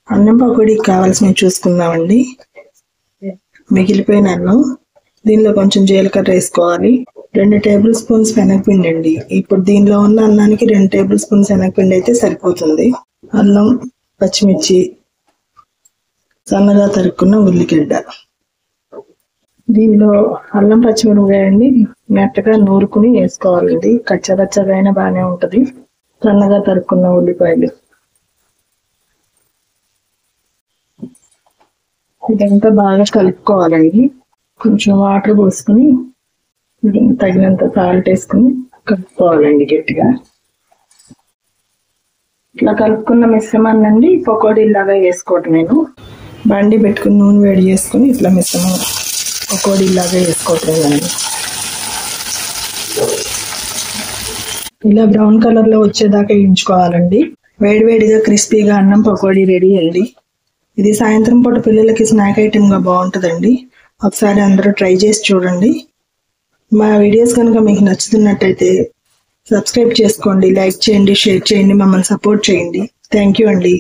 అన్నం పకోడీకి కావాల్సినవి చూసుకుందామండి. మిగిలిపోయిన అన్నం, దీనిలో కొంచెం జీలకర్ర వేసుకోవాలి. 2 టేబుల్ స్పూన్స్ శనగపిండి అండి. ఇప్పుడు దీనిలో ఉన్న అన్నానికి 2 టేబుల్ స్పూన్స్ శనగపిండి అయితే సరిపోతుంది. అల్లం, పచ్చిమిర్చి, సన్నగా తరుక్కున్న ఉల్లిగడ్డ. దీనిలో అల్లం పచ్చిమిరపకాయ అండి మెత్తగా నూరుకుని వేసుకోవాలండి. కచ్చపచ్చగా అయినా బాగానే ఉంటుంది. సన్నగా తరుక్కున్న ఉల్లిపాయలు. ఇదంతా బాగా కలుపుకోవాలండి. కొంచెం వాటర్ పోసుకుని తగినంత సాల్ట్ వేసుకుని కలుపుకోవాలండి గట్టిగా. ఇట్లా కలుపుకున్న మిశ్రమాన్ని అండి పకోడీలాగా వేసుకోవటం. నేను బండి పెట్టుకుని నూనె వేడి చేసుకుని ఇట్లా మిశ్రమం పకోడీలాగా వేసుకోవట్లేదండి. ఇలా బ్రౌన్ కలర్ లో వచ్చేదాకా వేయించుకోవాలండి. వేడివేడిగా క్రిస్పీగా అన్నం పకోడీ రెడీ అండి. ఇది సాయంత్రం పూట పిల్లలకి స్నాక్ ఐటెం గా బాగుంటుందండి. ఒకసారి అందరూ ట్రై చేసి చూడండి. మా వీడియోస్ కనుక మీకు నచ్చుతున్నట్టయితే సబ్స్క్రైబ్ చేసుకోండి, లైక్ చేయండి, షేర్ చేయండి, మమ్మల్ని సపోర్ట్ చేయండి. థ్యాంక్ యూ అండి.